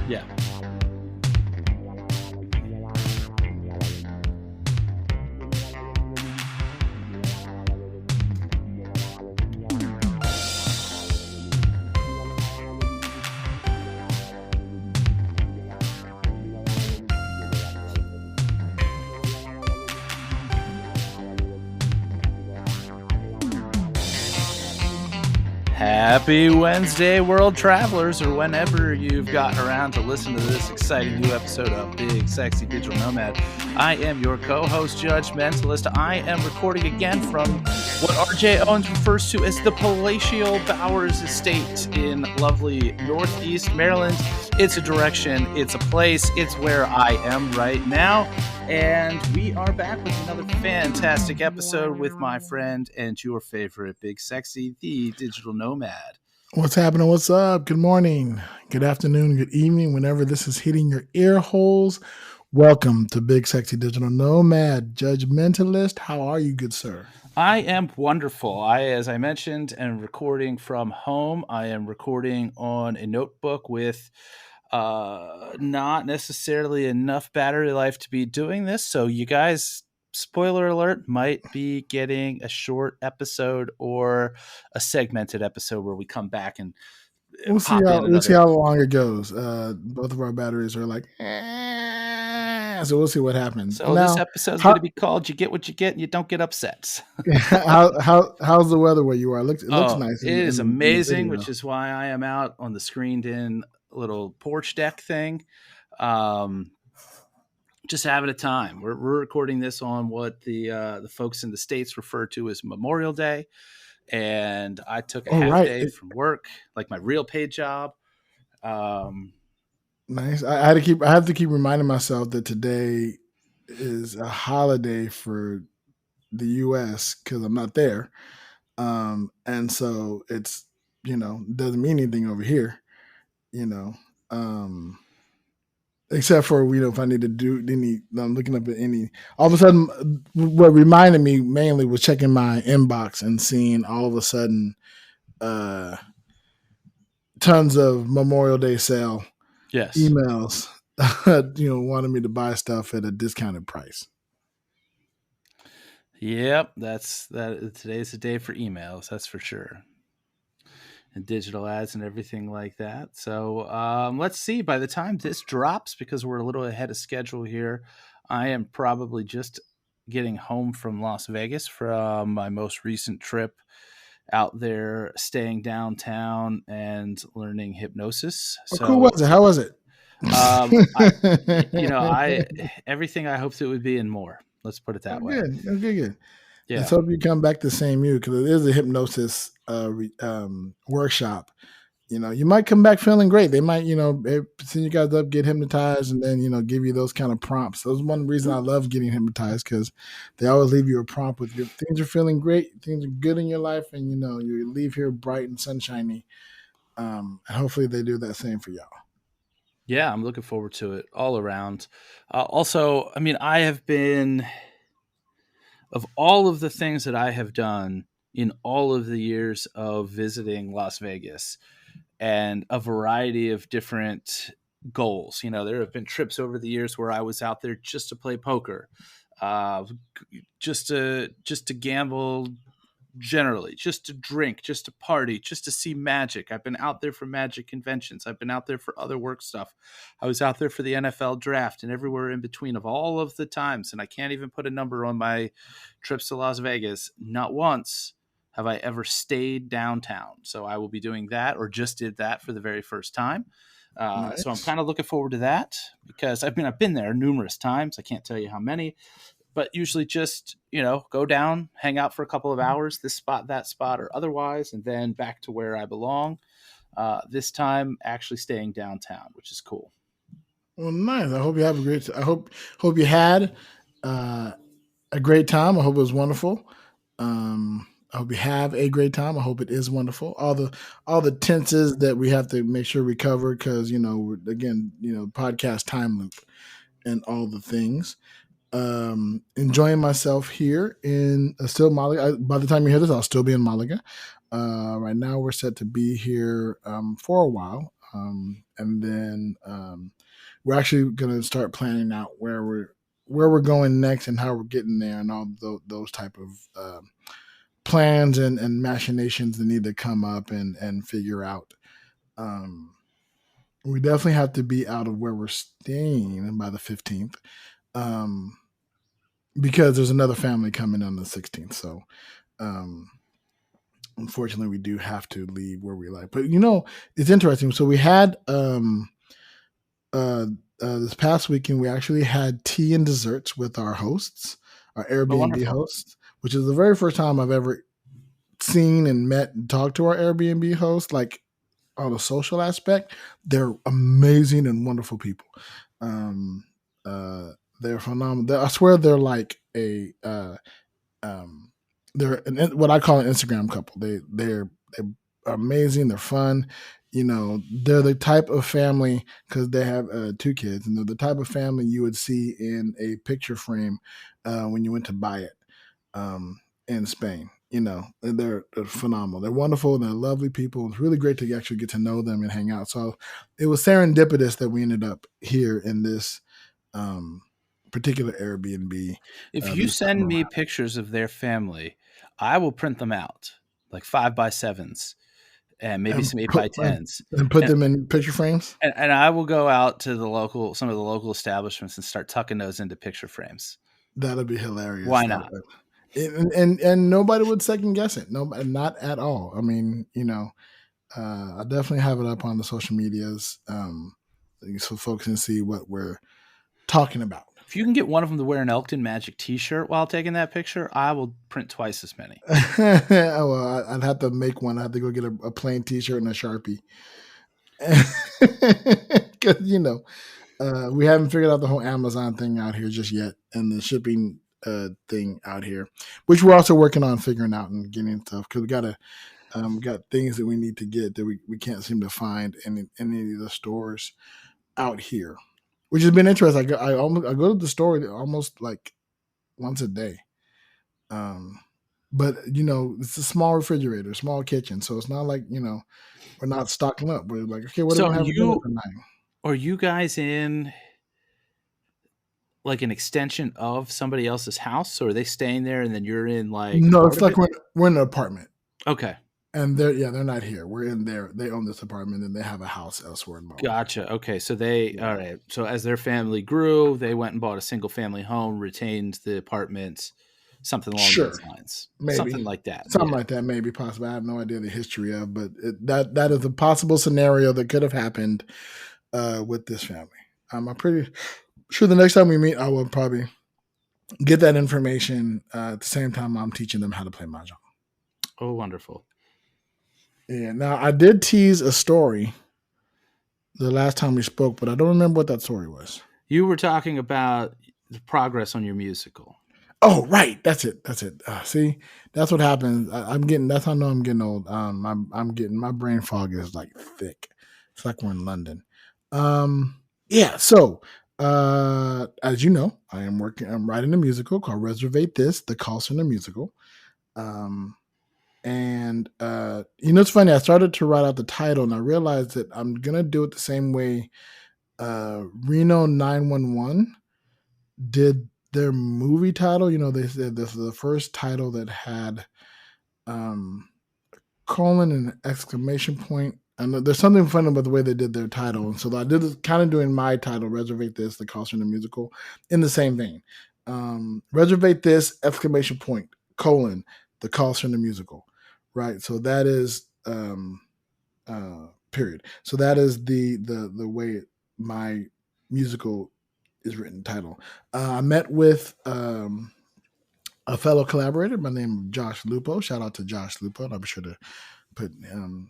Yeah. Happy Wednesday, world travelers, or whenever you've gotten around to listen to this exciting new episode of Big Sexy Digital Nomad. I am your co-host, Judgmentalist. I am recording again from what RJ Owens refers to as the Palatial Bowers Estate in lovely Northeast Maryland. It's a direction, it's a place, it's where I am right now. And we are back with another fantastic episode with my friend and your favorite Big Sexy, the Digital Nomad. What's happening? What's up? Good morning, good afternoon, good evening, whenever this is hitting your ear holes. Welcome to Big Sexy Digital Nomad, Judgmentalist. How are you, good sir? I am wonderful. As I mentioned, am recording from home. I am recording on a notebook with not necessarily enough battery life to be doing this. So you guys, spoiler alert, might be getting a short episode or a segmented episode where we come back and We'll see how long it goes. Both of our batteries are like, so we'll see what happens. So now, this episode is going to be called "You Get What You Get and You Don't Get Upset." How's the weather where you are? It looks nice. It is amazing, which is why I am out on the screened-in little porch deck thing. Just having a time. We're recording this on what the folks in the States refer to as Memorial Day. And I took a half day from work, like my real paid job. Nice. I have to keep reminding myself that today is a holiday for the U.S. because I'm not there, and so it's doesn't mean anything over here, except for if I need to do any. I'm looking up at any. All of a sudden, what reminded me mainly was checking my inbox and seeing all of a sudden, tons of Memorial Day sale. Yes. Emails, wanted me to buy stuff at a discounted price. Yep, today's the day for emails, that's for sure. And digital ads and everything like that. So let's see, by the time this drops, because we're a little ahead of schedule here, I am probably just getting home from Las Vegas from my most recent trip out there, staying downtown and learning hypnosis. So cool was it? How was it? Everything I hoped it would be and more. Let's put it that way. Good. Yeah. Let's hope you come back the same you, because it is a hypnosis workshop. You might come back feeling great. They might, send you guys up, get hypnotized, and then, give you those kind of prompts. That's one reason I love getting hypnotized, because they always leave you a prompt with things are feeling great, things are good in your life, and, you leave here bright and sunshiny. And hopefully they do that same for y'all. Yeah, I'm looking forward to it all around. Also, I have been, of all of the things that I have done in all of the years of visiting Las Vegas, and a variety of different goals. There have been trips over the years where I was out there just to play poker, just to gamble generally, just to drink, just to party, just to see magic. I've been out there for magic conventions. I've been out there for other work stuff. I was out there for the NFL draft and everywhere in between of all of the times. And I can't even put a number on my trips to Las Vegas. Not once have I ever stayed downtown. So I will be doing that, or just did that for the very first time. Nice. So I'm kind of looking forward to that, because I've been there numerous times. I can't tell you how many, but usually just, go down, hang out for a couple of hours, this spot, that spot, or otherwise, and then back to where I belong. This time actually staying downtown, which is cool. Well, nice. I hope you have a great, I hope you had a great time. I hope it was wonderful. I hope you have a great time. I hope it is wonderful. All the tenses that we have to make sure we cover, because podcast time loop and all the things. Enjoying myself here in still Malaga. By the time you hear this, I'll still be in Malaga. Right now, we're set to be here for a while. And then we're actually going to start planning out where we're going next and how we're getting there, and all those type of plans and machinations that need to come up and figure out. Um, we definitely have to be out of where we're staying by the 15th, um, because there's another family coming on the 16th. So um, unfortunately, we do have to leave where we like. But it's interesting. So we had uh, this past weekend, we actually had tea and desserts with our hosts, our Oh, Airbnb wonderful. hosts, which is the very first time I've ever seen and met and talked to our Airbnb hosts, like on a social aspect. They're amazing and wonderful people. Um, they're phenomenal. I swear they're like um, what I call an Instagram couple. They're amazing. They're fun. They're the type of family, because they have 2 kids, and they're the type of family you would see in a picture frame when you went to buy it in Spain. They're phenomenal. They're wonderful. They're lovely people. It's really great to actually get to know them and hang out. So it was serendipitous that we ended up here in this um, particular Airbnb If you this time send me around. pictures of their family, I will print them out like 5x7s and maybe and some eight put by tens, and put and them in picture frames. and I will go out to some of the local establishments and start tucking those into picture frames. That'd be hilarious. Why That not? and nobody would second guess it. No, not at all. I mean, I definitely have it up on the social medias, so folks can see what we're talking about. If you can get one of them to wear an Elkton Magic T-shirt while taking that picture, I will print twice as many. Oh, well, I'd have to make one. I have to go get a plain T-shirt and a Sharpie, because we haven't figured out the whole Amazon thing out here just yet, and the shipping thing out here, which we're also working on figuring out and getting stuff, because we got things that we need to get that we can't seem to find in any of the stores out here, which has been interesting. I go to the store almost like once a day. Um, but it's a small refrigerator, small kitchen, so it's not like we're not stocking up. We're like, okay, what are we So gonna have for dinner tonight? are you guys in like an extension of somebody else's house, or are they staying there and then you're in like a No, part it's of like it? we're in an apartment, Okay, and they're not here. We're in there. They own this apartment, and they have a house elsewhere in Baldwin. gotcha. Okay, so they Yeah. all right. So as their family grew, they went and bought a single family home, retained the apartment, something along those Sure, lines, something maybe like that. something Yeah. like that, maybe possible. I have no idea the history of, but that is a possible scenario that could have happened with this family. I'm pretty sure the next time we meet, I will probably get that information at the same time I'm teaching them how to play mahjong. Oh, wonderful. Yeah. Now I did tease a story the last time we spoke, but I don't remember what that story was. You were talking about the progress on your musical. Oh, right. That's it. That's it. See, that's what happens. I'm getting. That's how I know I'm getting old. I'm getting, my brain fog is like thick. It's like we're in London. Yeah. So, as you know, I'm writing a musical called Reservate This, the call center musical. Um, and it's funny. I started to write out the title, and I realized that I'm gonna do it the same way Reno 911 did their movie title. They said this is the first title that had um, colon and exclamation point. And there's something funny about the way they did their title. And so I did kind of doing my title, Reservate This, the Call Center Musical, in the same vein. Reservate This, exclamation point, colon, the Call Center Musical. Right. So that is period. So that is the way my musical is written title. I met with a fellow collaborator by the name of Josh Lupo. Shout out to Josh Lupo. And I'll be sure to put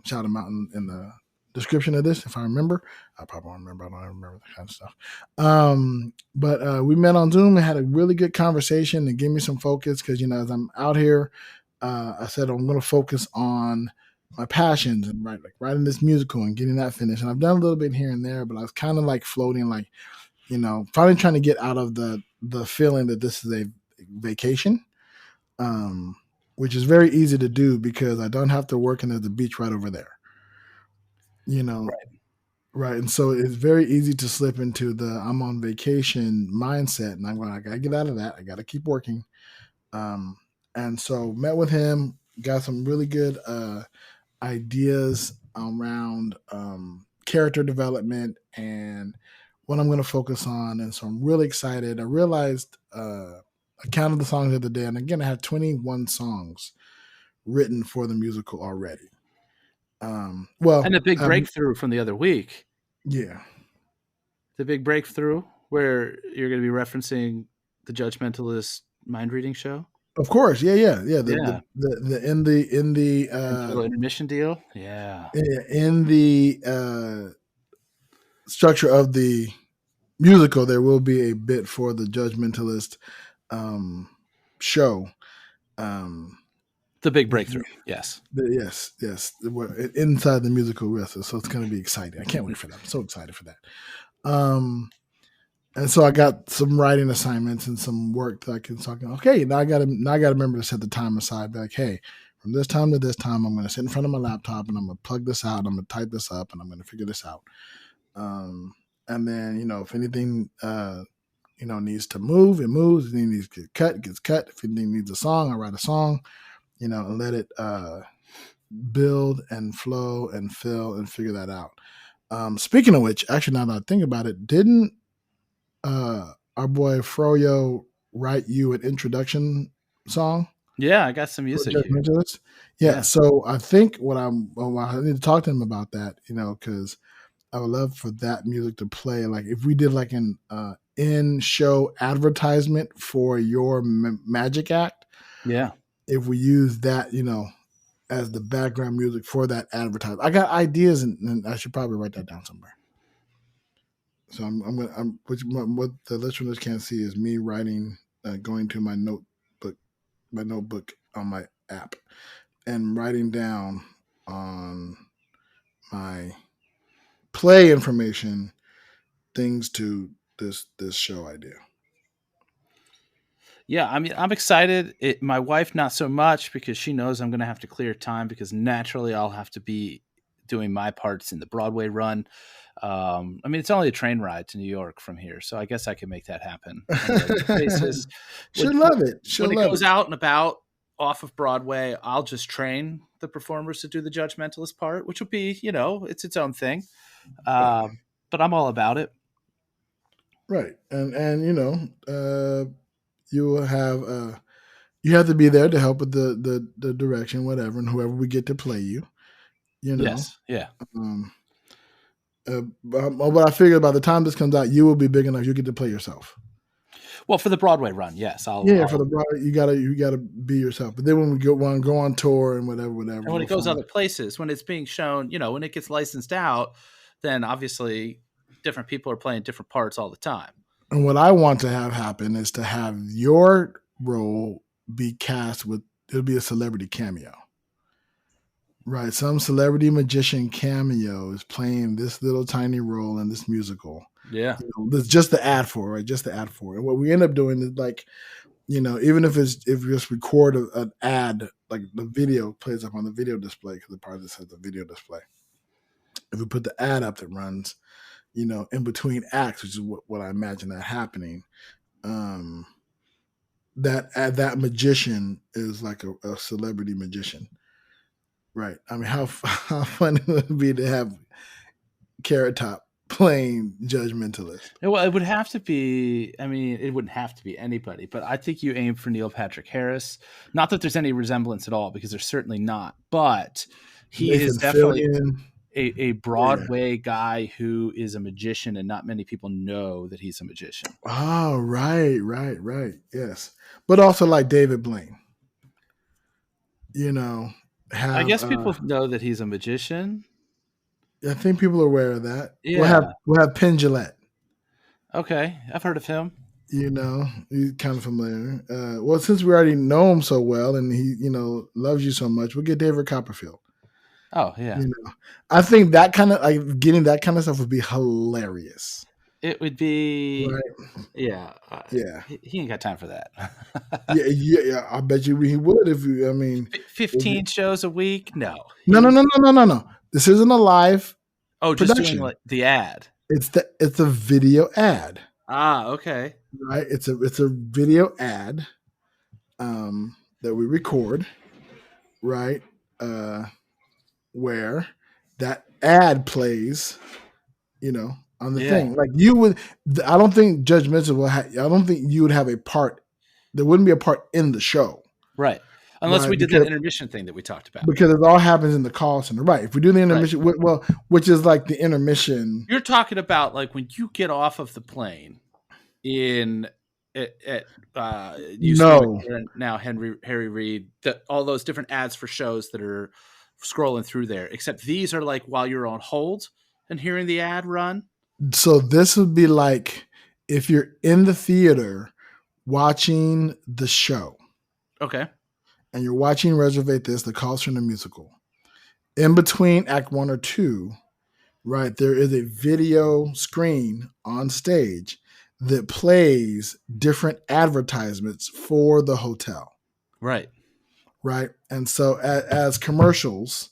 shout him out in the description of this if I remember. I probably won't remember. I don't remember that kind of stuff. But we met on Zoom and had a really good conversation and gave me some focus, because as I'm out here, I said I'm going to focus on my passions and writing this musical and getting that finished. And I've done a little bit here and there, but I was kind of like floating, like finally trying to get out of the feeling that this is a vacation, which is very easy to do because I don't have to work, and there's the beach right over there. You know, Right. Right, and so it's very easy to slip into the I'm on vacation mindset, and I gotta get out of that. I gotta keep working. Um, and so met with him, got some really good ideas around character development and what I'm going to focus on. And so I'm really excited. I realized I counted the songs the other day, and again, I had 21 songs written for the musical already. And a big breakthrough from the other week. Yeah. The big breakthrough where you're going to be referencing the Judgmentalist mind reading show. Of course, yeah. Yeah. The in the Little intermission deal. Yeah. in the structure of the musical, there will be a bit for the Judgmentalist show. The big breakthrough. Yes. Yes. Inside the musical wrestler. So it's going to be exciting. I can't wait for that. I'm so excited for that. And so I got some writing assignments and some work that I can talk about. Okay, now I got to remember to set the time aside. Be like, hey, from this time to this time, I'm going to sit in front of my laptop and I'm going to plug this out. I'm going to type this up and I'm going to figure this out. And then, if anything, needs to move, it moves. If anything needs to get cut, it gets cut. If anything needs a song, I write a song, and let it build and flow and fill and figure that out. Speaking of which, actually, now that I think about it, didn't our boy Froyo write you an introduction song? Yeah, I got some music here. Yeah, so I think I need to talk to him about that, because I would love for that music to play. Like if we did like an in-show advertisement for your magic act. Yeah. If we use that, as the background music for that advertisement. I got ideas and I should probably write that down somewhere. So what the listeners can't see is me writing, going to my notebook on my app and writing down on my play information things to this show idea. Yeah, I mean, I'm excited. My wife, not so much, because she knows I'm going to have to clear time because naturally I'll have to be doing my parts in the Broadway run. I mean, it's only a train ride to New York from here, so I guess I can make that happen on a regular basis. She'll love it. When it goes out and about off of Broadway, I'll just train the performers to do the Judgmentalist part, which will be, it's its own thing. But I'm all about it. Right. And you will have you have to be there to help with the direction, whatever, and whoever we get to play you. Yes. Yeah. But I figured by the time this comes out, you will be big enough. You get to play yourself. Well, for the Broadway run, yes. For the Broadway, you gotta be yourself. But then when we go on tour and whatever, and when it goes other places, when it's being shown, when it gets licensed out, then obviously different people are playing different parts all the time. And what I want to have happen is to have your role be cast with, it'll be a celebrity cameo. Right. Some celebrity magician cameo is playing this little tiny role in this musical. Yeah. That's just the ad for, right? Just the ad for. And what we end up doing is like, even if we just record an ad, like the video plays up on the video display, because the part that says the video display. If we put the ad up that runs, in between acts, which is what I imagine that happening, that magician is like a celebrity magician. Right. I mean, how fun it would be to have Carrot Top playing Judgmentalist. Well, it would have to be. I mean, it wouldn't have to be anybody, but I think you aim for Neil Patrick Harris. Not that there's any resemblance at all, because there's certainly not. But he is definitely a Broadway guy who is a magician, and not many people know that he's a magician. Oh, right. Yes, but also like David Blaine. I guess people know that he's a magician. I think people are aware of that. Yeah. We'll have Penn Jillette. Okay, I've heard of him. He's kind of familiar. Well, since we already know him so well and he, loves you so much, we'll get David Copperfield. Oh, yeah. I think that kind of getting that kind of stuff would be hilarious. It would be, right. Yeah. He ain't got time for that. yeah. I bet you he would if you. I mean, 15 shows a week. No. No. This isn't a live Oh, just doing production. like the ad. It's a video ad, Ah, okay. right? It's a video ad that we record, right? Uh, where that ad plays, on the Yeah. thing. Like you would, I don't think Judge Mitchell will. I don't think you would have a part. There wouldn't be a part in the show, Right. Unless right? we did that intermission thing that we talked about. Because it all happens in the call center, right? If we do the Right. intermission, well, which is like the intermission. You're talking about like when you get off of the plane in at used to be No, McCarran, now Harry Reid, all those different ads for shows that are scrolling through there. Except these are like while you're on hold and hearing the ad run. so this would be like if you're in the theater watching the show Okay. and you're watching Reservate This, the Call Center musical. In between Act 1 or 2, right, there is a video screen on stage that plays different advertisements for the hotel. Right. Right. And so as commercials,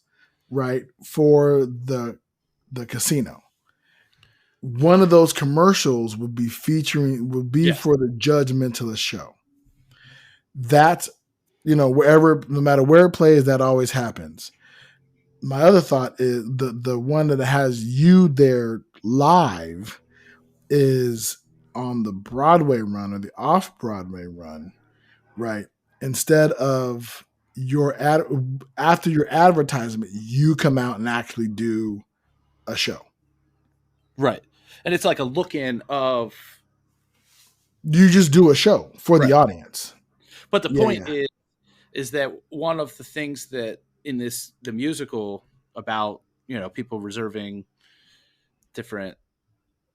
right, for the casino. One of those commercials would be Yes. for the Judgmentalist show. That's, wherever, no matter where it plays, that always happens. My other thought is the one that has you there live is on the Broadway run or the off Broadway run, right? Instead of after your advertisement, you come out and actually do a show. Right. And it's like a look in of. You just do a show for the audience. But the point is that one of the things that in the musical about, people reserving different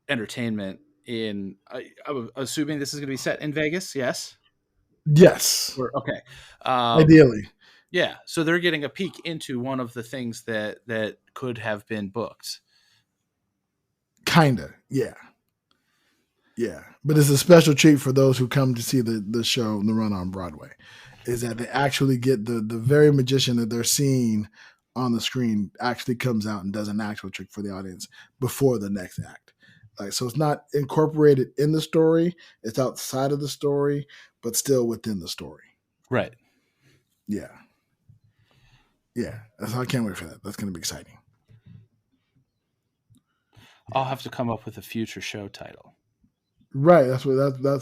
entertainment I'm assuming this is going to be set in Vegas. Yes. Yes. Okay. Ideally. Yeah. So they're getting a peek into one of the things that could have been booked. Kinda. Yeah. Yeah. But it's a special treat for those who come to see the show, the run on Broadway, is that they actually get the very magician that they're seeing on the screen actually comes out and does an actual trick for the audience before the next act. Like, so it's not incorporated in the story, it's outside of the story, but still within the story. Right. Yeah. Yeah. So I can't wait for that. That's going to be exciting. I'll have to come up with a future show title. Right. That's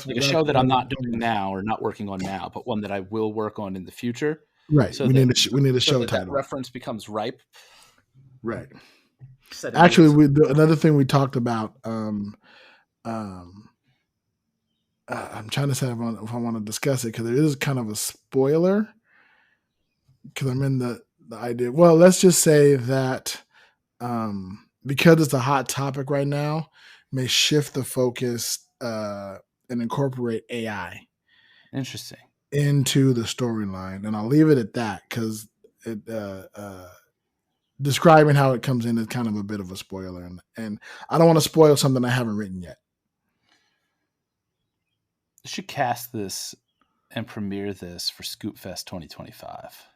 like a show that I'm not doing now or not working on now, but one that I will work on in the future. Right. So we need a show that title. That reference becomes ripe. Right. Actually, another thing we talked about. I'm trying to say if I want to discuss it because it is kind of a spoiler. Because I'm in the idea. Well, let's just say that because it's a hot topic right now, may shift the focus and incorporate AI. Interesting. Into the storyline, and I'll leave it at that because it describing how it comes in is kind of a bit of a spoiler, and I don't want to spoil something I haven't written yet. You should cast this and premiere this for Scoop Fest 2025.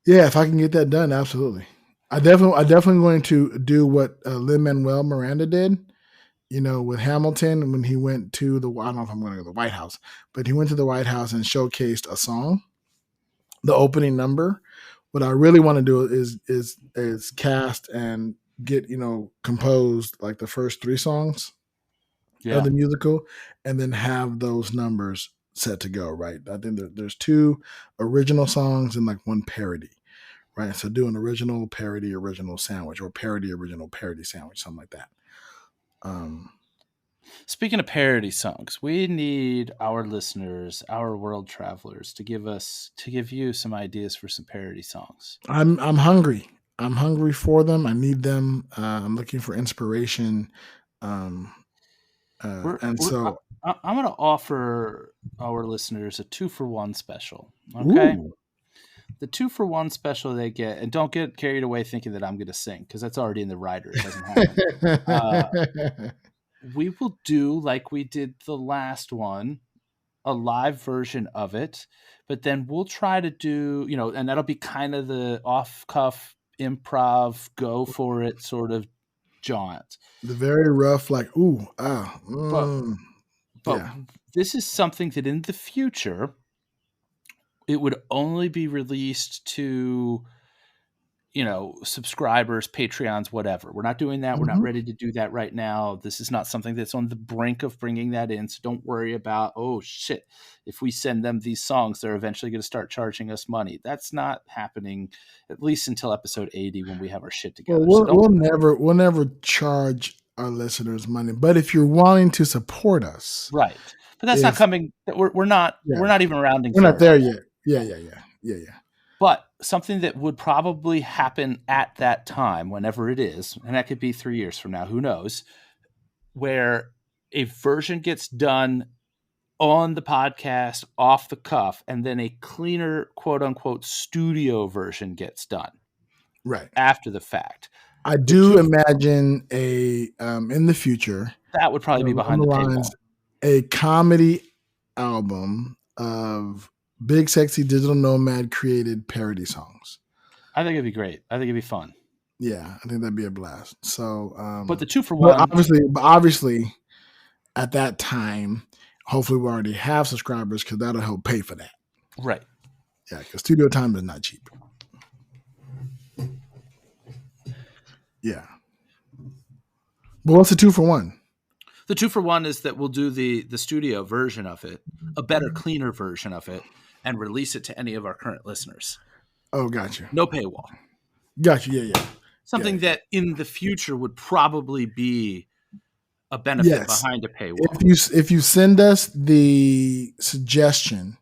Yeah, if I can get that done, absolutely. I'm definitely going to do what Lin-Manuel Miranda did. With Hamilton, when he went to I don't know if I'm going to go to the White House, but he went to the White House and showcased a song, the opening number. What I really want to do is cast and get, composed like the first 3 songs of the musical and then have those numbers set to go, right? I think there's 2 original songs and like 1 parody, right? So do an original parody, original sandwich, or parody, original parody sandwich, something like that. Speaking of parody songs, we need our listeners, our world travelers, to give you some ideas for some parody songs. I'm hungry. I'm hungry for them. I need them. I'm looking for inspiration. I'm going to offer our listeners a 2-for-1 special. Okay. Ooh. The 2-for-1 special they get, and don't get carried away thinking that I'm going to sing because that's already in the writer. It doesn't happen. We will do like we did the last one, a live version of it, but then we'll try to do, and that'll be kind of the off-cuff improv, go for it sort of jaunt. The very rough, like, But but yeah. this is something that in the future it would only be released to, subscribers, Patreons, whatever. We're not doing that. We're not Mm-hmm. ready to do that right now. This is not something that's on the brink of bringing that in. So don't worry about, oh shit, if we send them these songs, they're eventually going to start charging us money. That's not happening, at least until episode 80 when we have our shit together. Well, So don't. we'll never charge our listeners money. But if you're wanting to support us, Right. But that's not if coming. We're not even rounding. we're not there thirds. yet. Yeah. But something that would probably happen at that time, whenever it is, and that could be 3 years from now, who knows, where a version gets done on the podcast off the cuff, and then a cleaner, quote unquote, studio version gets done Right. after the fact. I do imagine in the future, that would probably be behind the paywall, a comedy album of Big Sexy Digital Nomad created parody songs. I think it'd be great. I think it'd be fun. Yeah, I think that'd be a blast. So, but the 2-for-1, obviously, at that time, hopefully we already have subscribers because that'll help pay for that. Right. Yeah, because studio time is not cheap. Yeah. But what's the 2-for-1? The 2-for-1 is that we'll do the studio version of it, a better, cleaner version of it, and release it to any of our current listeners. Oh, gotcha. No paywall. Gotcha. Yeah. Something that in the future would probably be a benefit behind a paywall. If you send us the suggestion,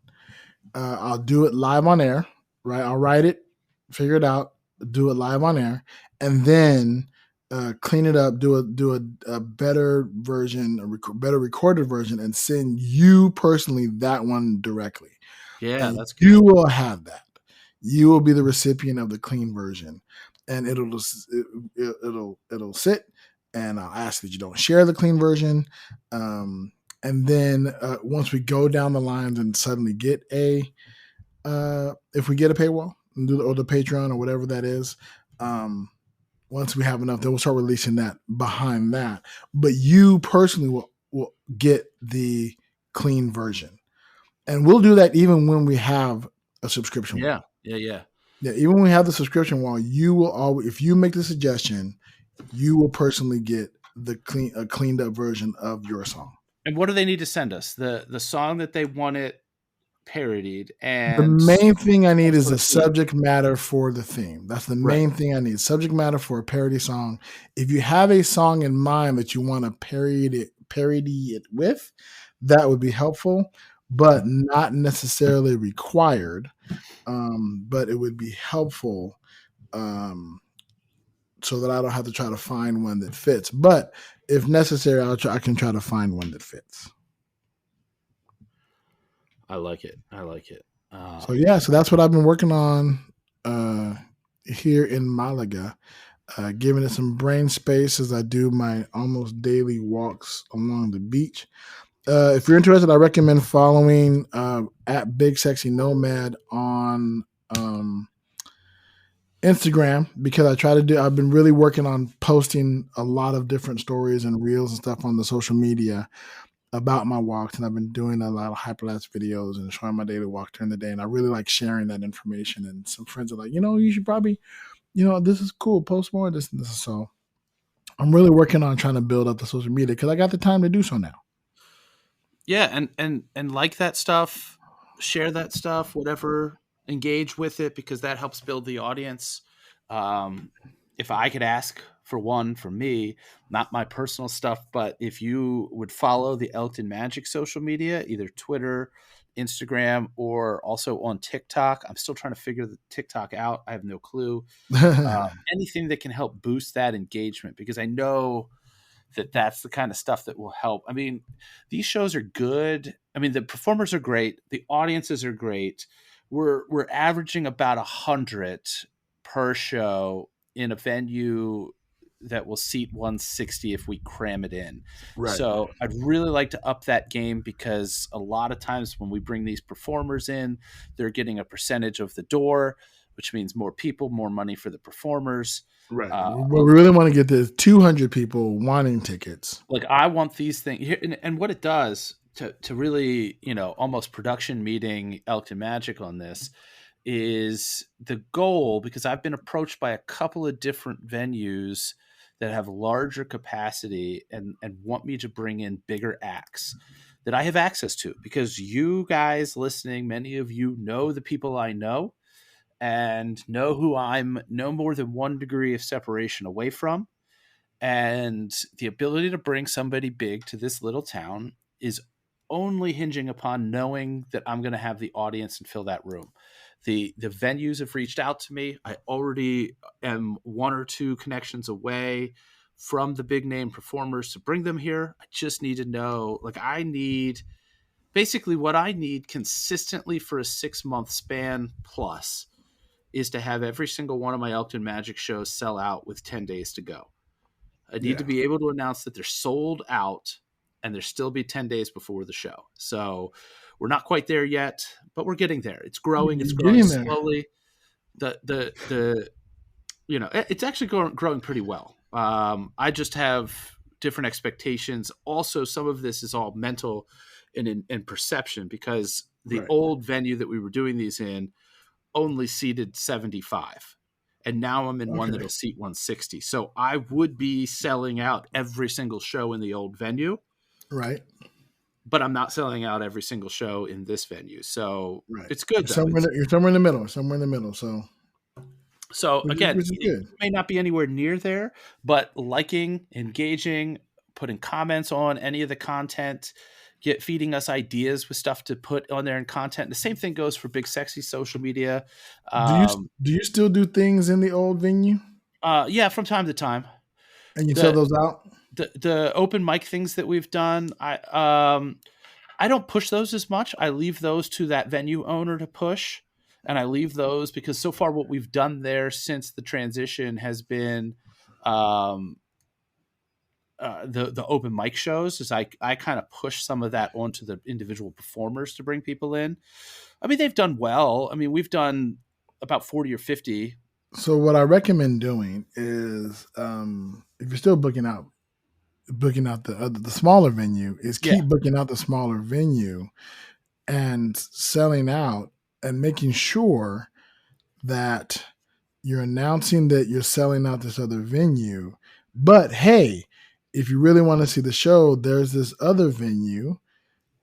I'll do it live on air. Right, I'll write it, figure it out, do it live on air, and then clean it up, do a better version, better recorded version, and send you personally that one directly. Yeah, and that's good. You will have that. You will be the recipient of the clean version, and it'll sit. And I'll ask that you don't share the clean version. And then once we go down the lines and suddenly get if we get a paywall or the Patreon or whatever that is, once we have enough, then we'll start releasing that behind that. But you personally will get the clean version. And we'll do that even when we have a subscription wall. Yeah. Even when we have the subscription wall, you will always, if you make the suggestion, you will personally get the cleaned up version of your song. And what do they need to send us? The song that they want it parodied, and the main thing I need is the subject matter for the theme. That's the main thing I need. Subject matter for a parody song. If you have a song in mind that you want to parody it with, that would be helpful, but not necessarily required. But it would be helpful. So that I don't have to try to find one that fits. But if necessary, I can try to find one that fits. I like it. So that's what I've been working on here in Malaga, giving it some brain space as I do my almost daily walks along the beach. If you're interested, I recommend following at bigsexynomad on Instagram, because I've been really working on posting a lot of different stories and reels and stuff on the social media about my walks. And I've been doing a lot of hyperlapse videos and showing my daily walk during the day. And I really like sharing that information. And some friends are like, you should probably, this is cool. Post more of this and this. So I'm really working on trying to build up the social media because I got the time to do so now. Yeah. And like that stuff, share that stuff, whatever, engage with it, because that helps build the audience. If I could ask for one from me, not my personal stuff, but if you would follow the Elkton Magic social media, either Twitter, Instagram, or also on TikTok. I'm still trying to figure the TikTok out. I have no clue. Anything that can help boost that engagement, because I know that that's the kind of stuff that will help. I mean, these shows are good. I mean, the performers are great. The audiences are great. We're averaging about 100 per show in a venue that will seat 160 if we cram it in. Right. So I'd really like to up that game, because a lot of times when we bring these performers in, they're getting a percentage of the door. which means more people, more money for the performers. Right. What we really want to get is 200 people wanting tickets. Like I want these things, and what it does to really, almost production meeting Elkton Magic on this is the goal, because I've been approached by a couple of different venues that have larger capacity and want me to bring in bigger acts that I have access to, because you guys listening, many of you know the people I know and know who I'm no more than 1 degree of separation away from. And the ability to bring somebody big to this little town is only hinging upon knowing that I'm going to have the audience and fill that room. The venues have reached out to me. I already am 1 or 2 connections away from the big name performers to bring them here. I just need to know, like, I need basically what I need consistently for a 6-month span plus is to have every single one of my Elkton Magic shows sell out with 10 days to go. I need to be able to announce that they're sold out and there still be 10 days before the show. So we're not quite there yet, but we're getting there. It's growing. It's growing slowly. It's actually growing pretty well. I just have different expectations. Also, some of this is all mental and perception, because the old venue that we were doing these in only seated 75. And now I'm in one that'll seat 160. So I would be selling out every single show in the old venue. Right. But I'm not selling out every single show in this venue. So it's good. You're somewhere in the middle. So again, it may not be anywhere near there, but liking, engaging, putting comments on any of the content, feeding us ideas with stuff to put on there in content. The same thing goes for Big Sexy social media. Do you still do things in the old venue? Yeah, from time to time. And you sell those out? The open mic things that we've done, I don't push those as much. I leave those to that venue owner to push. And I leave those because so far what we've done there since the transition has been the open mic shows. Is I kind of push some of that onto the individual performers to bring people in. I mean, they've done well. I mean, we've done about 40 or 50. So what I recommend doing is if you're still booking out the smaller venue, is keep booking out the smaller venue and selling out and making sure that you're announcing that you're selling out this other venue. But hey, if you really want to see the show, there's this other venue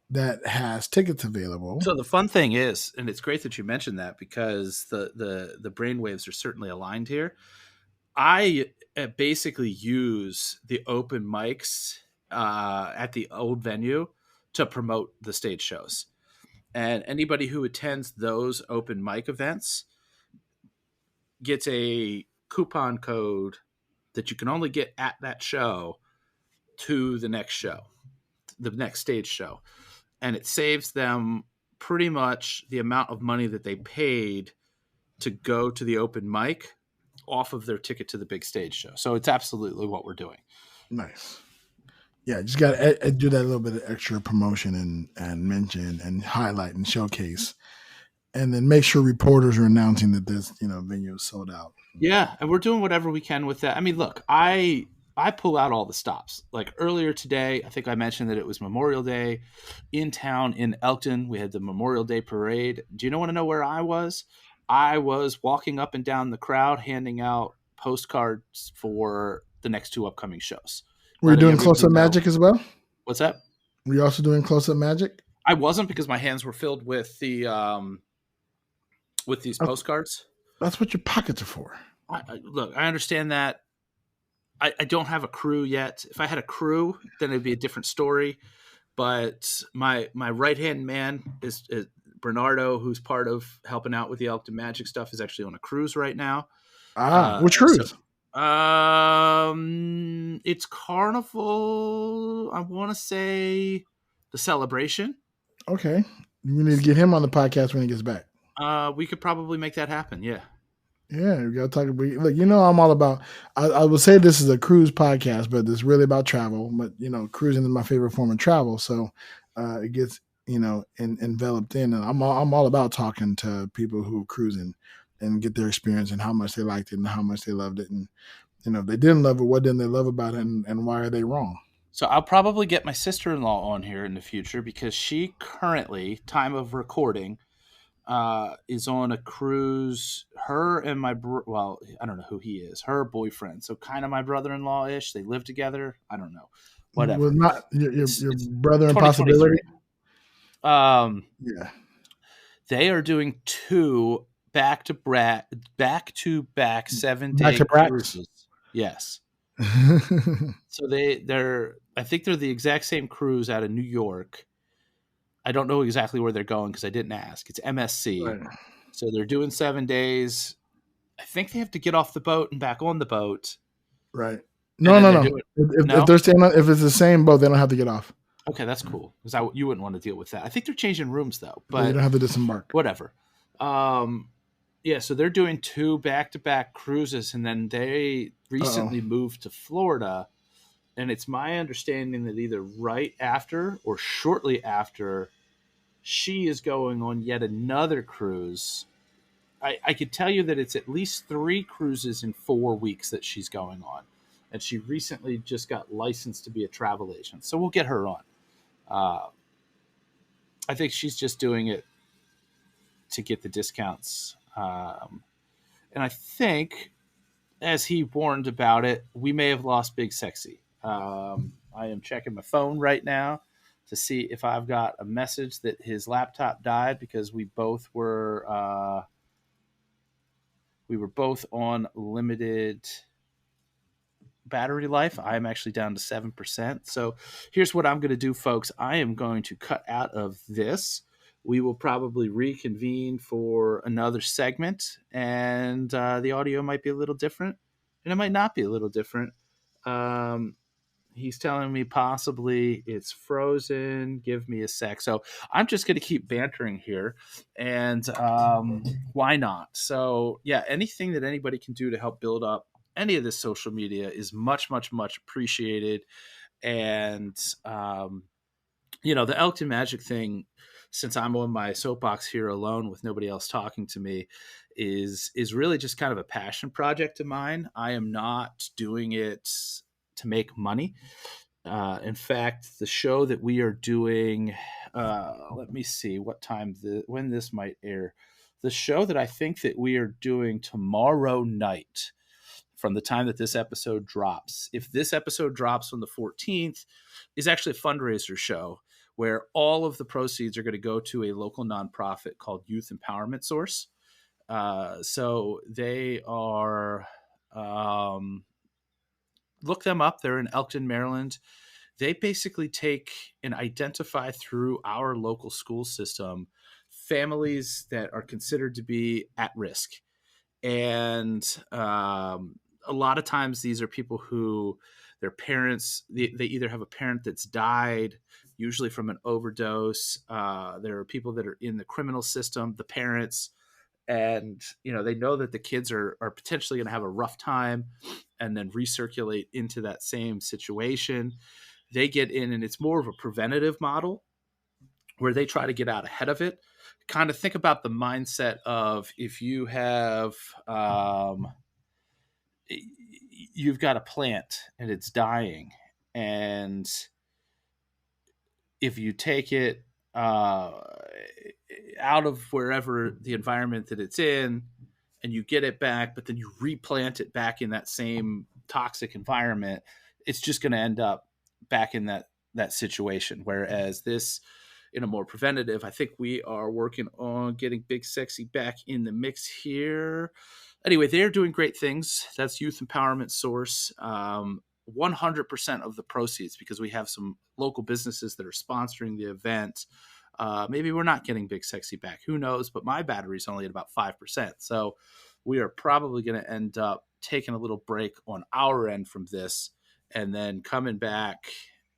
that has tickets available. So the fun thing is, and it's great that you mentioned that, because the brainwaves are certainly aligned here. I basically use the open mics at the old venue to promote the stage shows. And anybody who attends those open mic events gets a coupon code that you can only get at that show to the next show, the next stage show. And it saves them pretty much the amount of money that they paid to go to the open mic off of their ticket to the big stage show. So it's absolutely what we're doing. Nice. Yeah, just got to do that little bit of extra promotion and mention and highlight and showcase, and then make sure reporters are announcing that this venue is sold out. Yeah, and we're doing whatever we can with that. I mean, look, I pull out all the stops. Like earlier today, I think I mentioned that it was Memorial Day in town in Elkton. We had the Memorial Day parade. Do you want to know where I was? I was walking up and down the crowd handing out postcards for the next 2 upcoming shows. Were you doing close-up magic as well? What's that? Were you also doing close-up magic? I wasn't, because my hands were filled with the with these postcards. That's what your pockets are for. Look, I understand that. I don't have a crew yet. If I had a crew, then it'd be a different story. But my right-hand man is Bernardo, who's part of helping out with the Elkton Magic stuff, is actually on a cruise right now. Which cruise? So, it's Carnival. I want to say the Celebration. Okay, we need to get him on the podcast when he gets back. We could probably make that happen. Yeah. Yeah, we gotta talk about. Look, I'm all about. I would say this is a cruise podcast, but it's really about travel. But cruising is my favorite form of travel, so it gets enveloped in. And I'm all about talking to people who are cruising and get their experience and how much they liked it and how much they loved it. And, if they didn't love it, what didn't they love about it, and why are they wrong? So I'll probably get my sister-in-law on here in the future because she currently, time of recording, is on a cruise. Her and well, I don't know who he is. Her boyfriend, so kind of my brother-in-law ish. They live together. I don't know. Was Whatever. not your It's brother impossibility? 2023. Yeah. They are doing two back-to-back Back 7-day to Brax. cruises. Yes. So they're I think they're the exact same cruise out of New York. I don't know exactly where they're going because I didn't ask. It's MSC. Right. So they're doing 7 days. I think they have to get off the boat and back on the boat. Right. No. If they're staying if it's the same boat, they don't have to get off. Okay, that's cool because you wouldn't want to deal with that. I think they're changing rooms though, but you don't have to disembark. Whatever. Yeah, so they're doing 2 back-to-back cruises, and then they recently moved to Florida. And it's my understanding that either right after or shortly after, she is going on yet another cruise. I could tell you that it's at least 3 cruises in 4 weeks that she's going on. And she recently just got licensed to be a travel agent. So we'll get her on. I think she's just doing it to get the discounts. And I think, as he warned about it, we may have lost Big Sexy. I am checking my phone right now to see if I've got a message that his laptop died because we were both on limited battery life. I am actually down to 7%. So here's what I'm going to do, folks. I am going to cut out of this. We will probably reconvene for another segment, and the audio might be a little different, and it might not be a little different. He's telling me possibly it's frozen. Give me a sec. So I'm just going to keep bantering here, and why not? So yeah, anything that anybody can do to help build up any of this social media is much, much, much appreciated. And the Elkton Magic thing, since I'm on my soapbox here alone with nobody else talking to me, is really just kind of a passion project of mine. I am not doing it to make money. In fact, the show that we are doing, let me see what time when this might air. The show that I think that we are doing tomorrow night, from the time that this episode drops, if this episode drops on the 14th, is actually a fundraiser show where all of the proceeds are going to go to a local nonprofit called Youth Empowerment Source. So they are, look them up. They're in Elkton, Maryland. They basically take and identify through our local school system families that are considered to be at risk. And a lot of times these are people who their parents, they either have a parent that's died, usually from an overdose. There are people that are in the criminal system, the parents, and they know that the kids are potentially going to have a rough time and then recirculate into that same situation. They get in, and it's more of a preventative model where they try to get out ahead of it. Kind of think about the mindset of if you have you've got a plant and it's dying, and if you take it out of wherever the environment that it's in and you get it back, but then you replant it back in that same toxic environment, it's just going to end up back in that situation. Whereas this, in a more preventative, I think we are working on getting Big Sexy back in the mix here. Anyway, they're doing great things. That's Youth Empowerment Source. 100% of the proceeds, because we have some local businesses that are sponsoring the event. Maybe we're not getting Big Sexy back. Who knows? But my battery's only at about 5%. So we are probably going to end up taking a little break on our end from this and then coming back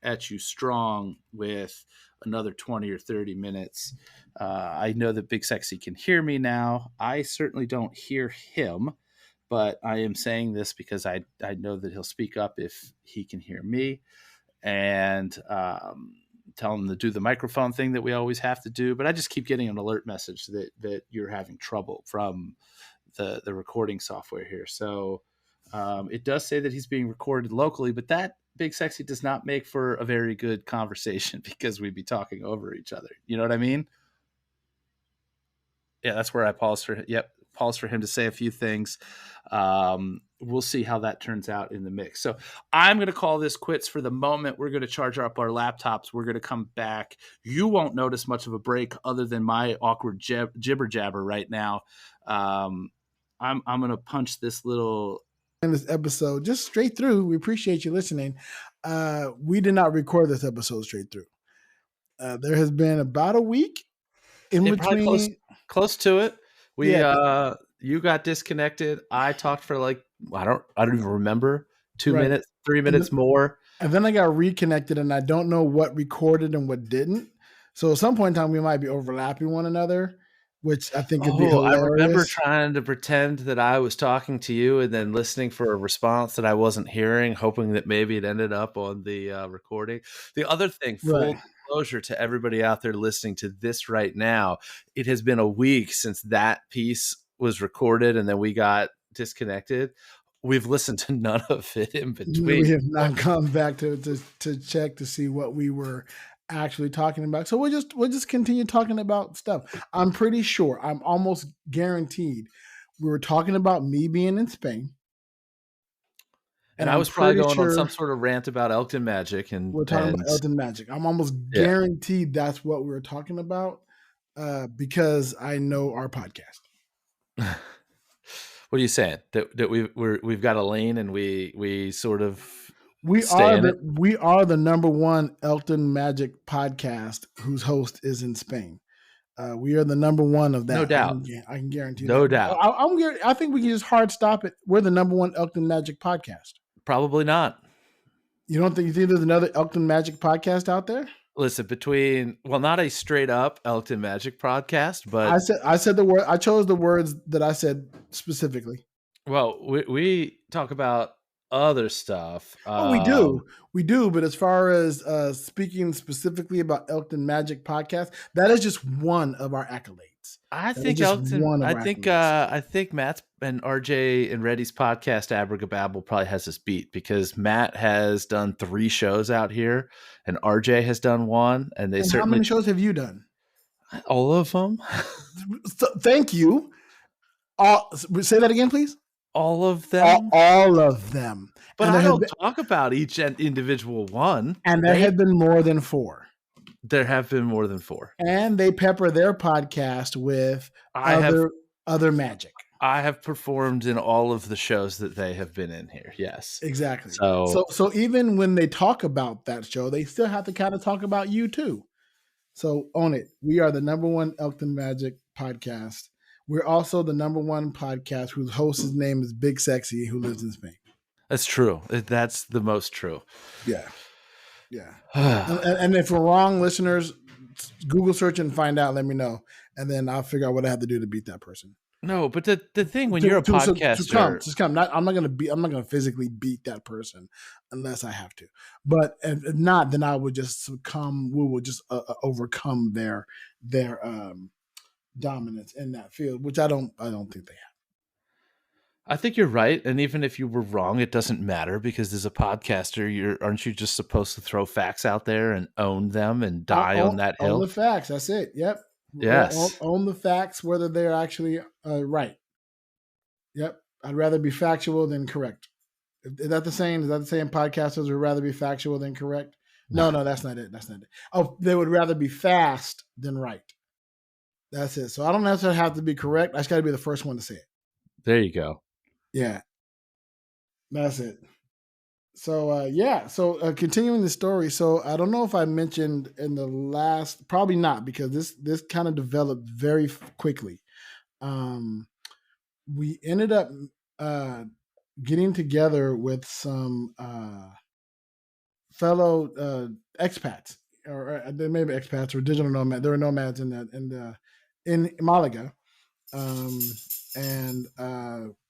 at you strong with another 20 or 30 minutes. I know that Big Sexy can hear me now. I certainly don't hear him, but I am saying this because I know that he'll speak up if he can hear me, and tell him to do the microphone thing that we always have to do. But I just keep getting an alert message that you're having trouble from the recording software here. So it does say that he's being recorded locally, but that Big Sexy does not make for a very good conversation because we'd be talking over each other. You know what I mean? Yeah, that's where I pause for him to say a few things. We'll see how that turns out in the mix. So I'm going to call this quits for the moment. We're going to charge up our laptops. We're going to come back. You won't notice much of a break other than my awkward jibber jabber right now. I'm going to punch this little in this episode just straight through. We appreciate you listening. We did not record this episode straight through. There has been about a week in between. Close to it. You got disconnected. I talked for like I don't even remember 2 minutes, 3 minutes more, and then I got reconnected, and I don't know what recorded and what didn't. So at some point in time, we might be overlapping one another, which I think would be hilarious. I remember trying to pretend that I was talking to you and then listening for a response that I wasn't hearing, hoping that maybe it ended up on the recording. The other thing, full disclosure to everybody out there listening to this right now, it has been a week since that piece was recorded and then we got disconnected. We've listened to none of it in between. We have not gone back to check to see what we were actually talking about. So we'll just continue talking about stuff. I'm pretty sure, I'm almost guaranteed we were talking about me being in Spain. And I was probably going on some sort of rant about Elkton Magic. And we're talking about Elkton Magic. I'm almost guaranteed that's what we were talking about because I know our podcast. What are you saying? That we've got a lane and we sort of we are the number one Elkton Magic podcast whose host is in Spain. We are the number one of that. No doubt. I can guarantee no that. doubt. I think we can just hard stop it. We're the number one Elkton Magic podcast. Probably not. You don't think there's another Elkton Magic podcast out there? Listen, not a straight up Elkton Magic podcast, but I said the word. I chose the words that I said specifically. Well, we talk about other stuff. We do. But as far as speaking specifically about Elkton Magic podcast, that is just one of our accolades. I think Matt's and RJ and Reddy's podcast Abracababble probably has us beat because Matt has done 3 shows out here and RJ has done 1, and how many shows have you done? All of them. Thank you. Say that again, please. All of them. All of them. But I don't talk about each individual one. And there have been more than 4. There have been more than 4. And they pepper their podcast with other magic. I have performed in all of the shows that they have been in here. Yes. Exactly. So even when they talk about that show, they still have to kind of talk about you too. So own it. We are the number one Elkton Magic podcast. We're also the number one podcast whose host's name is Big Sexy, who lives in Spain. That's true. That's the most true. Yeah. Yeah. and if we're wrong, listeners, Google search and find out. Let me know. And then I'll figure out what I have to do to beat that person. No, but the thing when you're a podcaster, just come. I'm not gonna physically beat that person unless I have to. But if not, then I would just succumb. We will just overcome their dominance in that field, which I don't think they have. I think you're right, and even if you were wrong, it doesn't matter because as a podcaster, aren't you just supposed to throw facts out there and own them and die on that hill? Own the facts. That's it. Yep. Yes. Own the facts, whether they're actually right. Yep. I'd rather be factual than correct. Is that the saying? Is that the saying? Podcasters would rather be factual than correct? No, that's not it. That's not it. Oh, they would rather be fast than right. That's it. So I don't necessarily have to be correct. I just got to be the first one to say it. There you go. Yeah. That's it. So, So continuing the story. So I don't know if I mentioned in the last, probably not, because this kind of developed very quickly. We ended up getting together with some fellow expats, or they may be expats or digital nomads. There were nomads in Malaga. And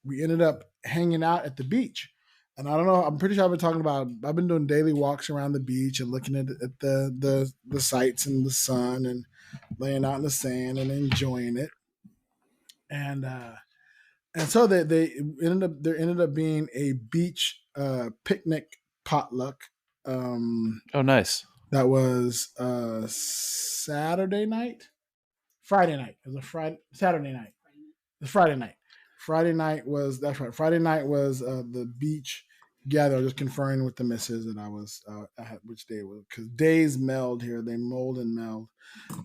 we ended up hanging out at the beach. And I don't know, I'm pretty sure I've been doing daily walks around the beach and looking at the sights and the sun and laying out in the sand and enjoying it. And And so there ended up being a beach picnic potluck. Oh, nice. That was Saturday night, Friday night. It was a Friday, Saturday night. It was Friday night. Friday night was that's right. Friday night was the beach gather. I was just conferring with the missus that I was I had which day it was because days meld here. They mold and meld.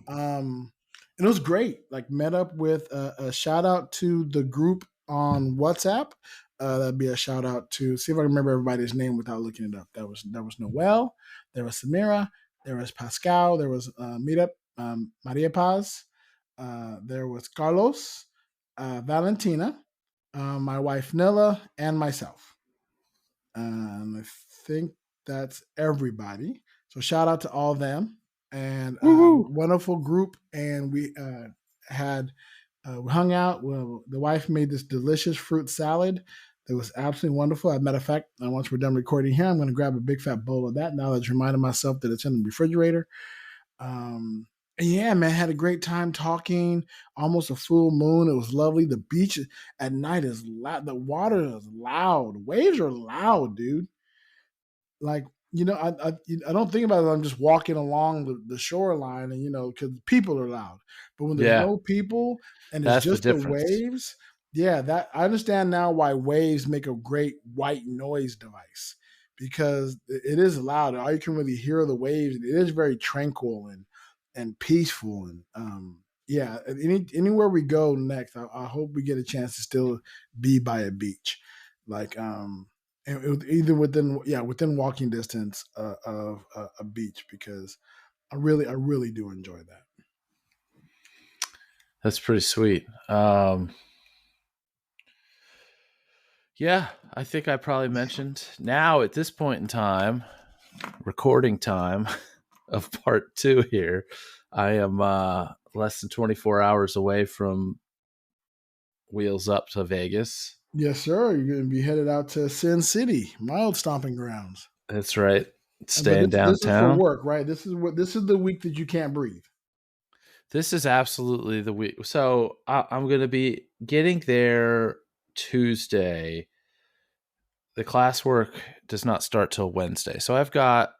And it was great. Like met up with a shout out to the group on WhatsApp. That'd be a shout out to see if I remember everybody's name without looking it up. There was Noel, there was Samira, there was Pascal, there was Meetup, Maria Paz, there was Carlos, Valentina, my wife Nilla, and myself. I think that's everybody. So shout out to all of them and Woohoo! wonderful group. And we hung out. Well, the wife made this delicious fruit salad that was absolutely wonderful. As a matter of fact, once we're done recording here, I'm going to grab a big fat bowl of that. Now that I reminded myself that it's in the refrigerator. Yeah, man, had a great time talking. Almost a full moon. It was lovely. The beach at night is loud. The water is loud. Waves are loud, dude. Like I don't think about it. I'm just walking along the shoreline, and because people are loud. But when there's Yeah, no people and it's that's the just the difference. waves, yeah, that I understand now why waves make a great white noise device because it is loud. All you can really hear the waves, and it is very tranquil and peaceful. And yeah, anywhere we go next, I hope we get a chance to still be by a beach, like and either within walking distance of a beach because I really do enjoy that. That's pretty sweet. Yeah, I think I probably mentioned now at this point in time, recording time of part 2 here. I am less than 24 hours away from wheels up to Vegas. Yes, sir. You're going to be headed out to Sin City, my old stomping grounds. That's right. But Staying this is for downtown. work, right? This is the week that you can't breathe. This is absolutely the week. So I'm going to be getting there Tuesday. The classwork does not start till Wednesday. So I've got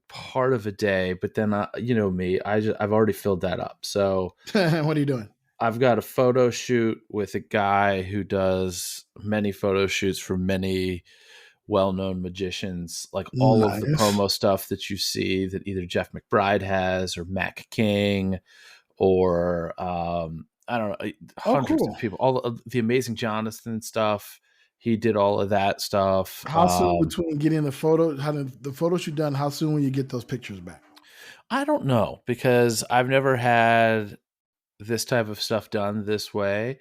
part of a day, but then you know me, I've already filled that up. So What are you doing? I've got a photo shoot with a guy who does many photo shoots for many well-known magicians, like all of the Nice. promo stuff that you see that either Jeff McBride has or Mac King or I don't know, Oh, hundreds of cool. people. All of the Amazing Jonathan stuff, he did all of that stuff. How soon between getting the photo, the photo shoot done? How soon will you get those pictures back? I don't know because I've never had this type of stuff done this way,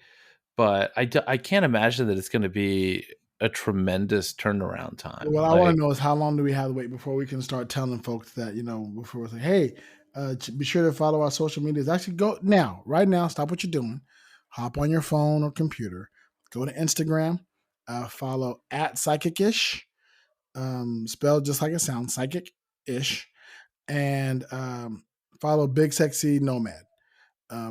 but I can't imagine that it's going to be a tremendous turnaround time. What I want Like, to know is how long do we have to wait before we can start telling folks that before we say, hey, be sure to follow our social medias. Actually, go now, right now. Stop what you're doing. Hop on your phone or computer. Go to Instagram. Follow at psychic-ish, spelled just like it sounds, psychic-ish, and follow Big Sexy Nomad.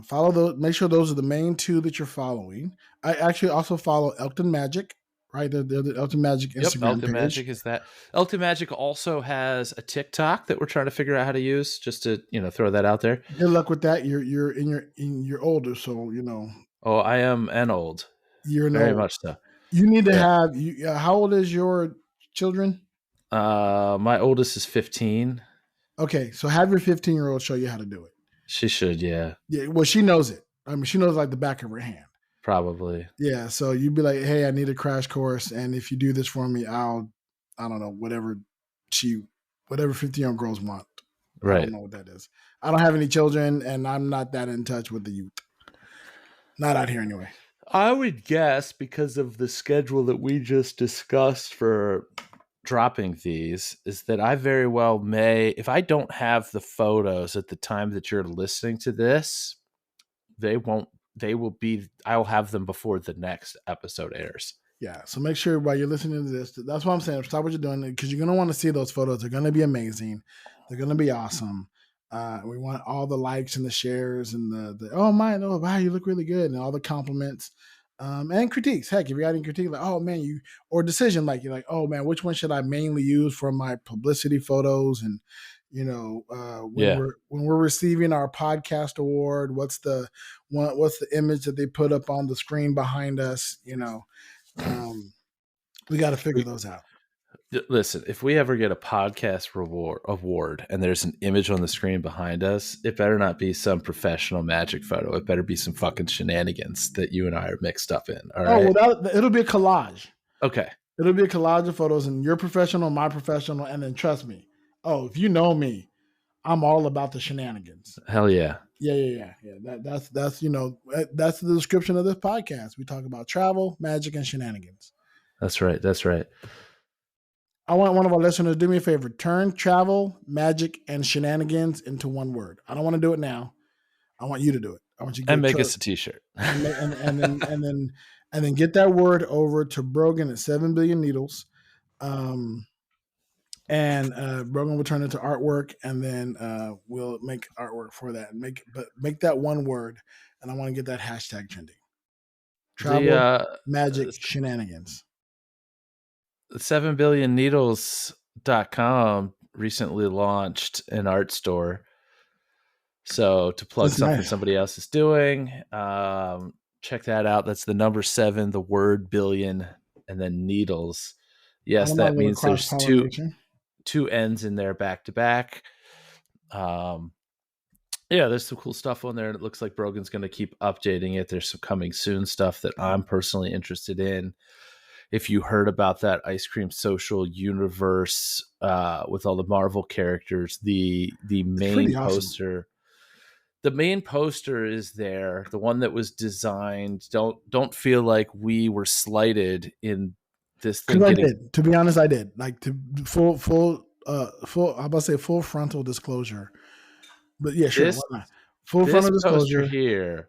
Follow those. Make sure those are the main two that you're following. I actually also follow Elton Magic, right? The Elton Magic yep, Instagram Elton page. Magic is that. Elton Magic also has a TikTok that we're trying to figure out how to use, just to throw that out there. Good luck with that. You're older, so Oh, I am an old, you're an very old. much so. You need to Yeah. have. How old is your children? My oldest is 15. Okay, so have your 15-year-old show you how to do it. She should, yeah, Yeah, well, she knows it. I mean, she knows like the back of her hand. probably. Yeah, so you'd be like, "Hey, I need a crash course, and if you do this for me, I don't know, she, whatever 15-year-old girls want. I don't Right. know what that is. I don't have any children, and I'm not that in touch with the youth. Not out here anyway. I would guess because of the schedule that we just discussed for dropping these is that I very well may, if I don't have the photos at the time that you're listening to this, they will be, I'll have them before the next episode airs. Yeah, so make sure while you're listening to this, that's what I'm saying. Stop what you're doing because you're gonna want to see those photos. They're gonna be amazing. They're gonna be awesome. We want all the likes and the shares and the oh my oh wow you look really good and all the compliments. And critiques. Heck, if you got any critique, like, oh man, or decision, like you're like, oh man, which one should I mainly use for my publicity photos? And Yeah. when we're receiving our podcast award, what's the image that they put up on the screen behind us? We got to figure those out. Listen, if we ever get a podcast award and there's an image on the screen behind us, it better not be some professional magic photo. It better be some fucking shenanigans that you and I are mixed up in. All right. Oh, well, it'll be a collage. Okay. It'll be a collage of photos, and you're professional, my professional, and then trust me. Oh, if you know me, I'm all about the shenanigans. Hell yeah. Yeah. That's that's the description of this podcast. We talk about travel, magic, and shenanigans. That's right. I want one of our listeners to do me a favor. Turn travel, magic, and shenanigans into one word. I don't want to do it now. I want you to do it. I want you to make us a t-shirt. and then get that word over to Brogan at 7 Billion Needles. And Brogan will turn it into artwork, and then we'll make artwork for that. Make that one word, and I want to get that hashtag trending. Travel, magic, shenanigans. 7billionneedles.com recently launched an art store. So to plug something somebody else is doing, check that out. That's the number 7, the word billion, and then needles. Yes, that means there's two ends in there back to back. Yeah, there's some cool stuff on there. And it looks like Brogan's going to keep updating it. There's some coming soon stuff that I'm personally interested in. If you heard about that Ice Cream Social universe with all the Marvel characters, the main poster, the main poster is there. The one that was designed. Don't feel like we were slighted in this thing. I did. To be honest, I did. Like to full. I'm about to say full frontal disclosure, but yeah, sure. Full frontal disclosure here.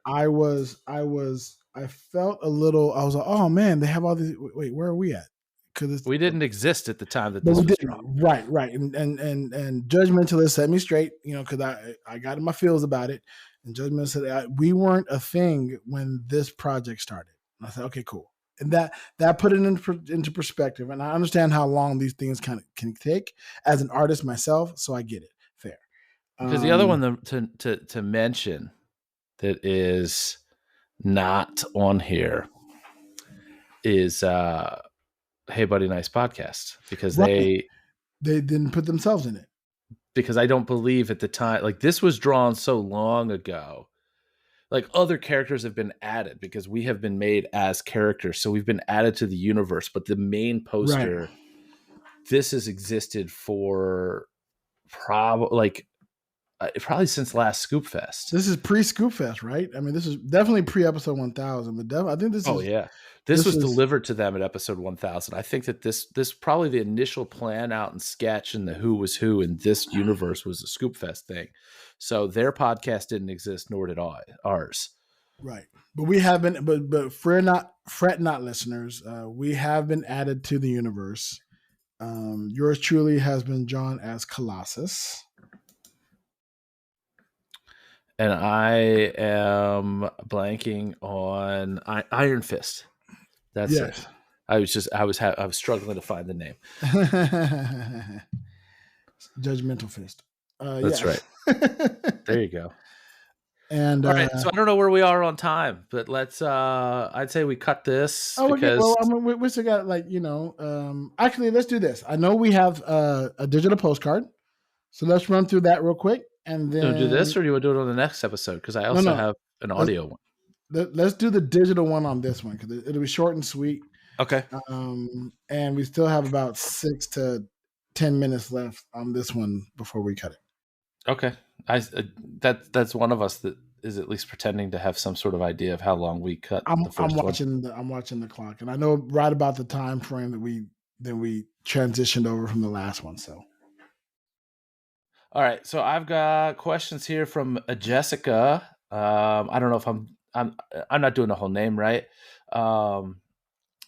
I felt a little. I was like, "Oh man, they have all these." Wait, where are we at? Because we didn't exist at the time that this was dropped. Right, and judgmentalist set me straight. Because I got in my feels about it, and judgmental said we weren't a thing when this project started. And I said, "Okay, cool." And that put it into perspective. And I understand how long these things can take as an artist myself, so I get it. Fair. Because the other one to mention that is not on here is Hey Buddy Nice Podcast, because they didn't put themselves in it. Because I don't believe at the time, like this was drawn so long ago, like other characters have been added because we have been made as characters. So we've been added to the universe, but the main poster, this has existed for probably since last Scoop Fest. This is pre-Scoop Fest, right? I mean, this is definitely pre-episode 1000, but I think this is... Oh, yeah. This was delivered to them at episode 1000. I think that this probably the initial plan out and sketch and the who was who in this universe was a Scoop Fest thing. So their podcast didn't exist, nor did ours. Right. But we have been, but fret not listeners. We have been added to the universe. Yours truly has been drawn as Colossus. And I am blanking on Iron Fist. That's it. I was struggling to find the name. Judgmental Fist. That's right. There you go. And all right, so I don't know where we are on time, but let's. I'd say we cut this. Because well, I mean, we still got actually, let's do this. I know we have a digital postcard, so let's run through that real quick. And then do this, or do you want to do it on the next episode? Because I also have an audio one. Let's do the digital one on this one because it'll be short and sweet. Okay. And we still have about 6 to 10 minutes left on this one before we cut it. Okay. That's one of us that is at least pretending to have some sort of idea of how long we cut. I'm watching the clock, and I know right about the time frame that we transitioned over from the last one. So. All right, so I've got questions here from Jessica. I don't know if I'm not doing the whole name right.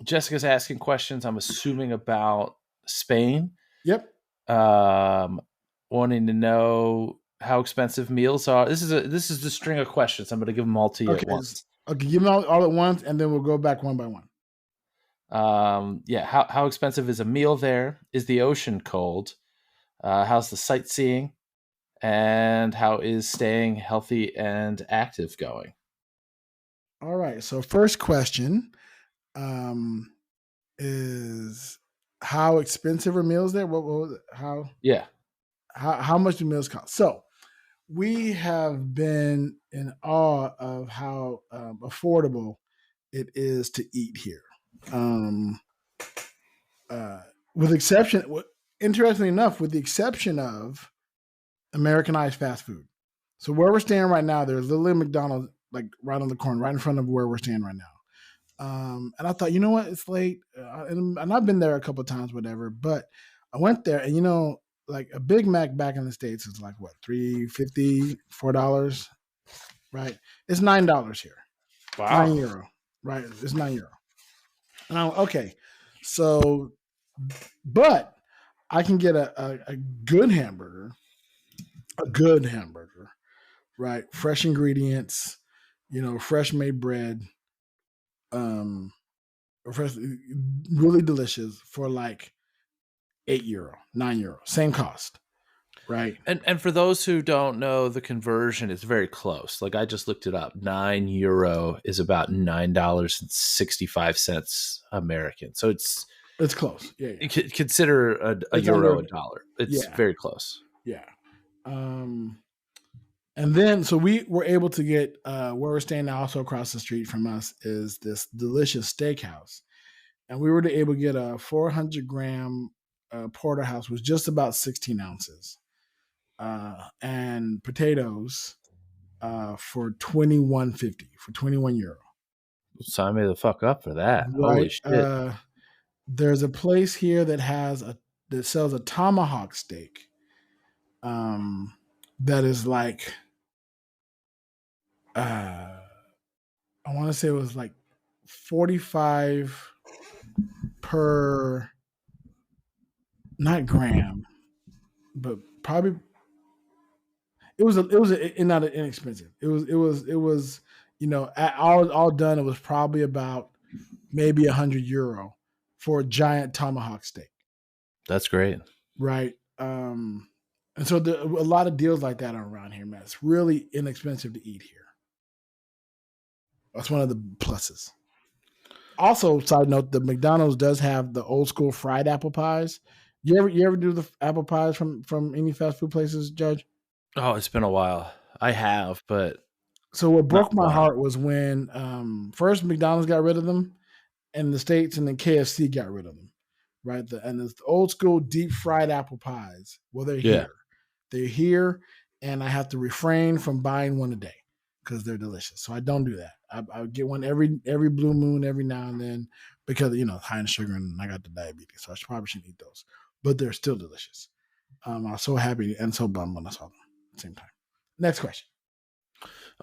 Jessica's asking questions. I'm assuming about Spain. Yep. Wanting to know how expensive meals are. This is the string of questions. I'm going to give them all to you at once. Okay, give them all at once, and then we'll go back one by one. Yeah. How expensive is a meal there? Is the ocean cold? How's the sightseeing? And how is staying healthy and active going? All right. So first question um, is how expensive are meals there? What was it? Yeah. How much do meals cost? So we have been in awe of how affordable it is to eat here. Um, with exception, interestingly enough, with the exception of Americanized fast food. So where we're staying right now, there's literally McDonald's like right on the corner, right in front of where we're staying right now. And I thought, you know what, it's late, and I've been there a couple of times, whatever. But I went there, and like a Big Mac back in the States is like what, $3.50, $4, right? It's $9 here, Wow. €9, right? It's €9. And I'm okay. So, but I can get a good hamburger, right? Fresh ingredients, fresh made bread, um, fresh, really delicious for like €8, €9, same cost, right? And for those who don't know the conversion, it's very close. Like I just looked it up. €9 is about $9.65 American. So It's close. Yeah, yeah. Consider a It's euro under, a dollar. It's yeah, very close. yeah. And then so we were able to get where we're staying now, also across the street from us, is this delicious steakhouse, and we were able to get a 400-gram porterhouse with just about 16 ounces, and potatoes for 21.50 for €21. Sign me the fuck up for that. Holy Right. shit. There's a place here that sells a tomahawk steak. That is like I want to say it was like 45 per, not gram, but probably not inexpensive. It was all done. It was probably about maybe €100 for a giant tomahawk steak, That's great. right? And so a lot of deals like that are around here, man. It's really inexpensive to eat here. That's one of the pluses. Also, side note, the McDonald's does have the old school fried apple pies. You ever do the apple pies from any fast food places, Judge? Oh, it's been a while. I have, but So what not broke a my lot. heart was when first McDonald's got rid of them in the States, and then KFC got rid of them. Right? And it's the old school deep fried apple pies. Well, they're Yeah. here. They're here, and I have to refrain from buying one a day because they're delicious. So I don't do that. I get one every blue moon, every now and then, because high in sugar and I got the diabetes, so I probably shouldn't eat those. But they're still delicious. I was so happy and so bummed when I saw them at the same time. Next question.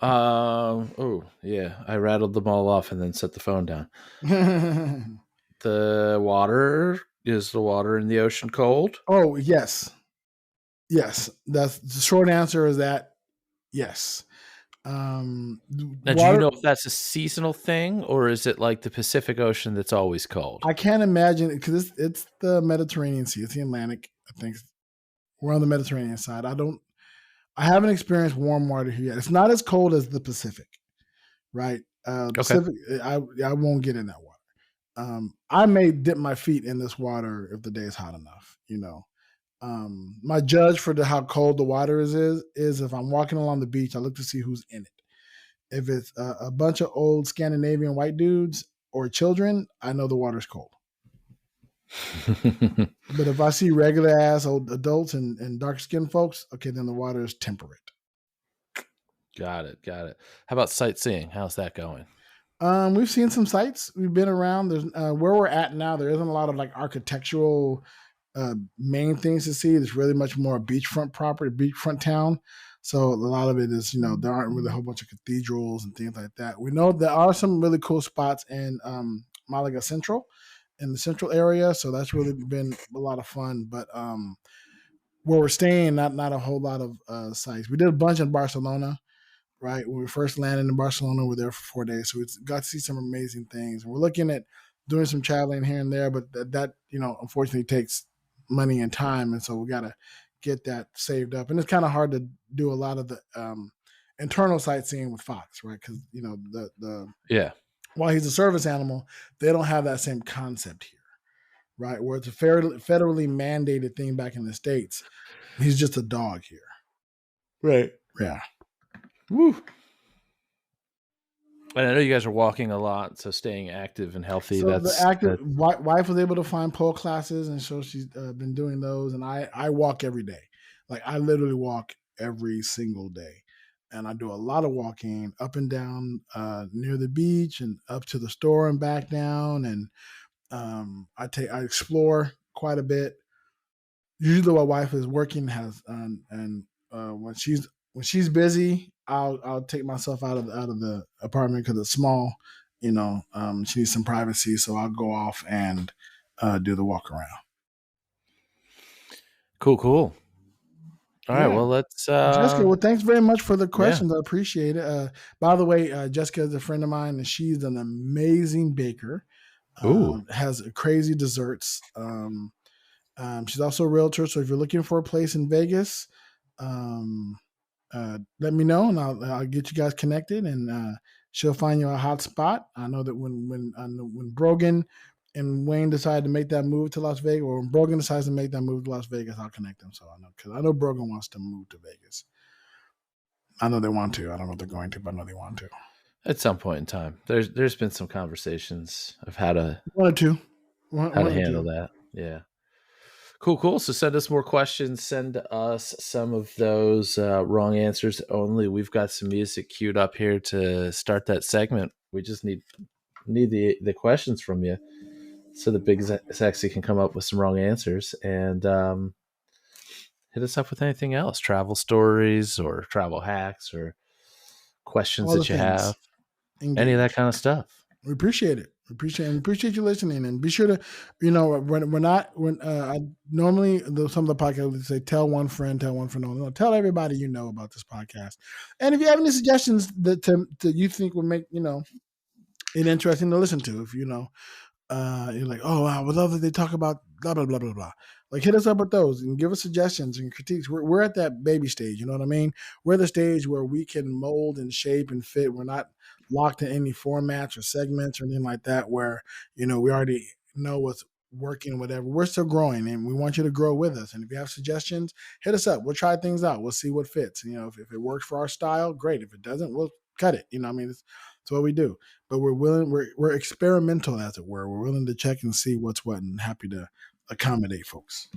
Oh, yeah. I rattled them all off and then set the phone down. The water in the ocean cold? Oh, yes. Yes. That's the short answer, is that yes. Now, do you Water, know if that's a seasonal thing or is it like the Pacific Ocean that's always cold? I can't imagine, because it's the Mediterranean Sea. It's the Atlantic. I think we're on the Mediterranean side. I haven't experienced warm water here yet. It's not as cold as the Pacific, right? Okay. Pacific, I won't get in that water. I may dip my feet in this water if the day is hot enough. My judge for how cold the water is if I'm walking along the beach, I look to see who's in it. If it's a bunch of old Scandinavian white dudes or children, I know the water's cold. But if I see regular ass old adults and dark skinned folks, okay, then the water is temperate. Got it. How about sightseeing? How's that going? We've seen some sites. We've been around. There's where we're at now. There isn't a lot of like architectural main things to see. There's really much more beachfront property, beachfront town. So a lot of it is, there aren't really a whole bunch of cathedrals and things like that. We know there are some really cool spots in Malaga Central, in the central area. So that's really been a lot of fun. But where we're staying, not a whole lot of sites. We did a bunch in Barcelona. right? When we first landed in Barcelona, we were there for 4 days. So we got to see some amazing things. And we're looking at doing some traveling here and there, but that unfortunately takes money and time. And so we got to get that saved up. And it's kind of hard to do a lot of the internal sightseeing with Fox, right? Because, while he's a service animal, they don't have that same concept here, right? Where it's a federally mandated thing back in the States. He's just a dog here. Right. Yeah. Woo. And I know you guys are walking a lot, so staying active and healthy. So wife was able to find pole classes, and so she's been doing those. And I walk every day. Like I literally walk every single day. And I do a lot of walking up and down near the beach and up to the store and back down. And I explore quite a bit. Usually, my wife is working when she's busy, I'll take myself out of the apartment because it's small. She needs some privacy, so I'll go off and do the walk around. Cool. All right, well, let's... Jessica, well, thanks very much for the questions. I appreciate it. By the way, Jessica is a friend of mine, and she's an amazing baker. Has crazy desserts. She's also a realtor, so if you're looking for a place in Vegas, let me know, and I'll get you guys connected, and she'll find you a hot spot. I know that when Brogan and Wayne decided to make that move to Las Vegas, or when Brogan decides to make that move to Las Vegas, I'll connect them. So I know Brogan wants to move to Vegas. I know they want to. I don't know if they're going to, but I know they want to. At some point in time, there's been some conversations of how to handle that. Yeah. Cool. So send us more questions. Send us some of those wrong answers only. We've got some music queued up here to start that segment. We just need the questions from you so the Big Sexy can come up with some wrong answers and hit us up with anything else, travel stories or travel hacks or questions that you have. Any of that kind of stuff. We appreciate it. We appreciate you listening, and be sure to, I normally some of the podcasts would say, tell one friend. No, tell everybody you know about this podcast. And if you have any suggestions that you think would make, it interesting to listen to, if you're like, oh, I would love that they talk about blah, blah, blah, blah, blah. Like, hit us up with those and give us suggestions and critiques. We're at that baby stage. You know what I mean? We're at the stage where we can mold and shape and fit. We're not locked in any formats or segments or anything like that where, we already know what's working or whatever. We're still growing, and we want you to grow with us. And if you have suggestions, hit us up. We'll try things out. We'll see what fits. If it works for our style, great. If it doesn't, we'll cut it. It's what we do. But we're experimental, as it were. We're willing to check and see what's what, and happy to accommodate folks.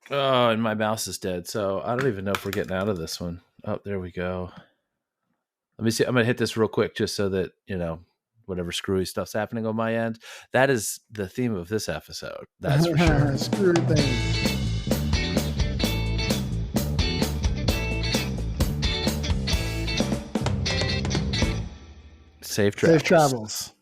Oh, and my mouse is dead, so I don't even know if we're getting out of this one. Oh, there we go. Let me see. I'm going to hit this real quick just so that, whatever screwy stuff's happening on my end. That is the theme of this episode. That's for sure. Screwy things. Safe travels. Safe travels.